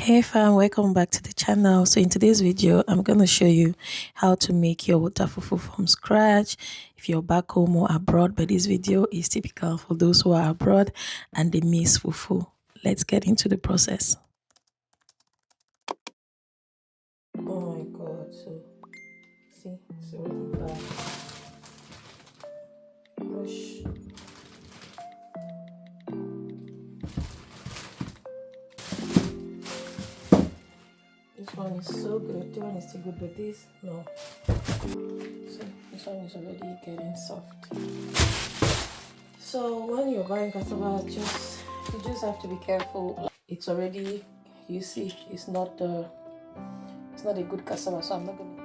Hey fam, welcome back to the channel. So in today's video I'm going to show you how to make your water fufu from scratch if you're back home or abroad, but this video is typical for those who are abroad and they miss fufu. Let's get into the process. Oh my god, so see, it's already bad. Gosh. This one is so good. This one is still good, but this no. So this one is already getting soft. So when you're buying cassava, you just have to be careful. It's already, you see, it's not a good cassava, so I'm not gonna.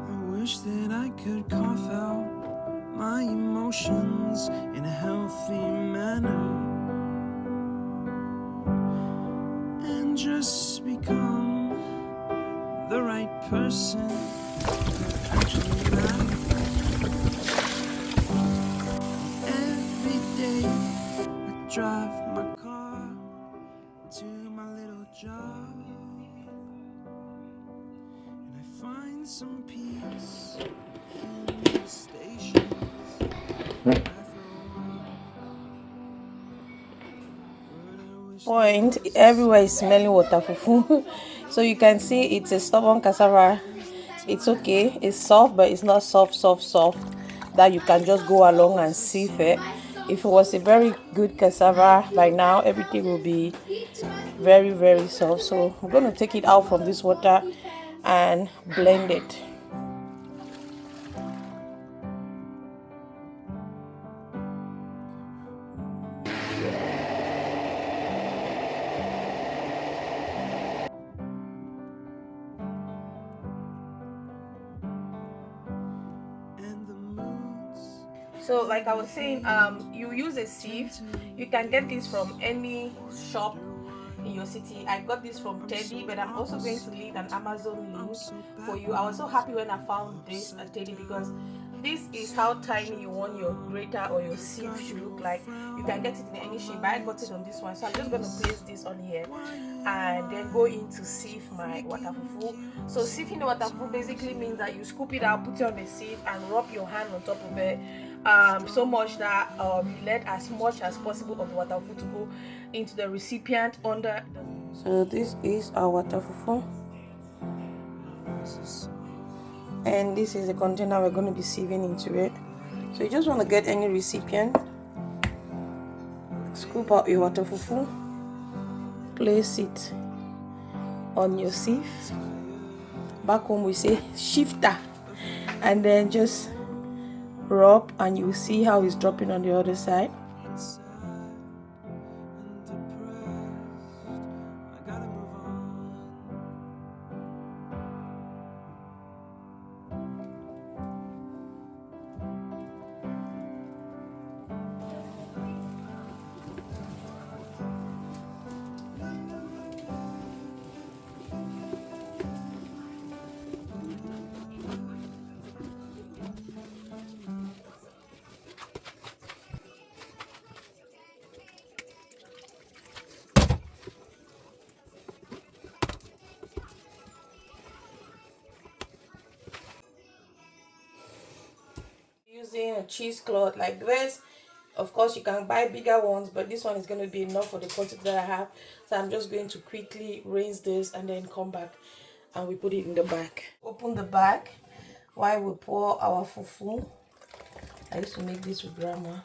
I wish that I could cough out my emotions in a healthy manner and just become the right person that actually matters. Every day I drive my car to my little job and I find some peace in the stations. Point everywhere is smelling water fufu. So you can see it's a stubborn cassava. It's okay, it's soft, but it's not soft that you can just go along and sieve it. If it was a very good cassava by now, everything will be very soft. So I'm going to take it out from this water and blend it. So like I was saying, you use a sieve. You can get this from any shop in your city. I got this from Teddy, but I'm also going to leave an Amazon link for you. I was so happy when I found this at Teddy because this is how tiny you want your grater or your sieve should look like. You can get it in any shape, but I got it on this one, so I'm just going to place this on here and then go in to sieve my water fufu. So sieving the water fufu basically means that you scoop it out, put it on the sieve and rub your hand on top of it so much that you let as much as possible of the water fufu to go into the recipient under the... So this is our water fufu, and this is the container we're going to be sieving into it. So you just want to get any recipient, scoop out your water fufu, place it on your sieve. Back home we say shifter, and then just rub and you see how it's dropping on the other side. Using a cheesecloth like this. Of course you can buy bigger ones, but this one is going to be enough for the quantity that I have. So I'm just going to quickly rinse this and then come back and we put it in the bag. Open the bag while we pour our fufu. I used to make this with grandma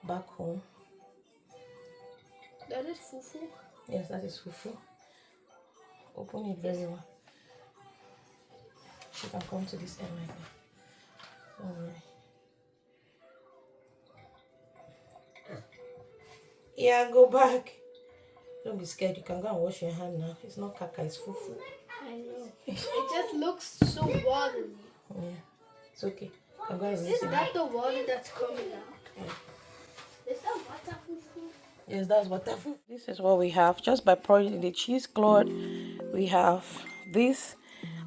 back home. That is fufu? Yes, that is fufu. Open it very well. You can come to this end like that. Alright. Yeah, go back. Don't be scared. You can go and wash your hand now. It's not caca, it's fufu. I know. It just looks so watery. Yeah, it's okay. I'm going to Is that the water that's coming out? Yeah. Is that water fufu? Yes, that's waterfufu. This is what we have. Just by pouring in the cheesecloth, we have this.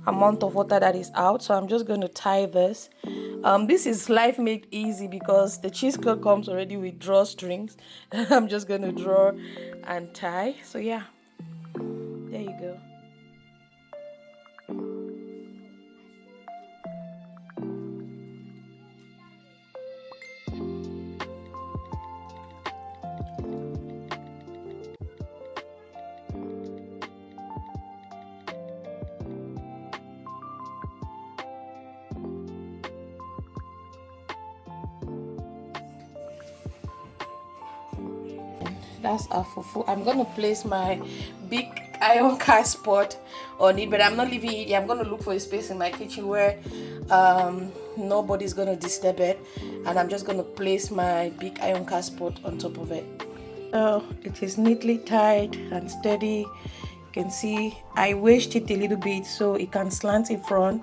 amount of water that is out. So I'm just going to tie this. This is life made easy because the cheesecloth comes already with drawstrings. I'm just going to draw and tie. So yeah, there you go. That's our fufu. I'm gonna place my big iron cast pot on it, but I'm not leaving it here. I'm gonna look for a space in my kitchen where nobody's gonna disturb it, and I'm just gonna place my big iron cast pot on top of it. So it is neatly tied and steady. You can see I wedged it a little bit so it can slant in front,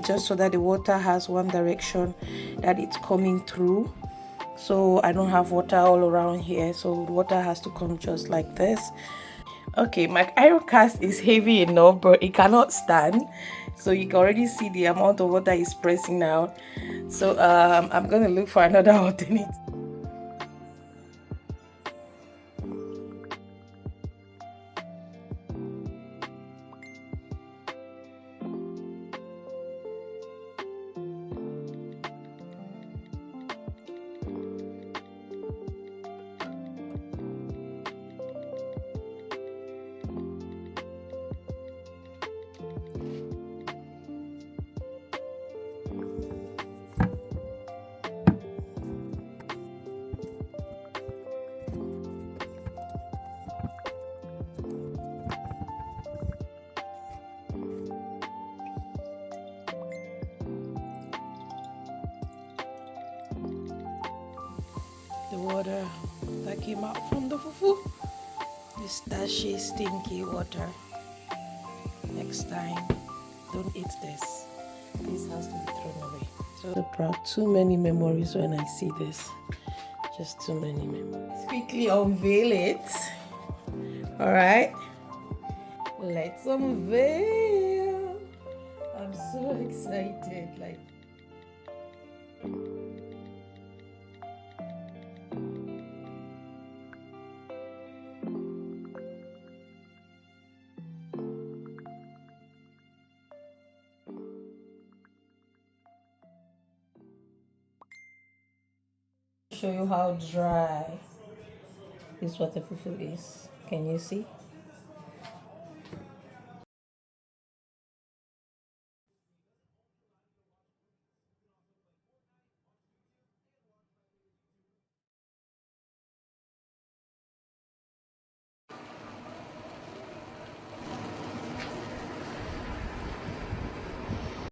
just so that the water has one direction that it's coming through. So I don't have water all around here, so water has to come just like this. Okay, my iron cast is heavy enough, but it cannot stand, so you can already see the amount of water is pressing out. So I'm gonna look for another alternate. The water that came out from the fufu, this dashy stinky water. Next time, don't eat this. This has to be thrown away. So proud. Too many memories when I see this. Just too many memories. Quickly unveil it. All right. Let's unveil. I'm so excited. Like. Show you how dry this waterfufu is. Can you see?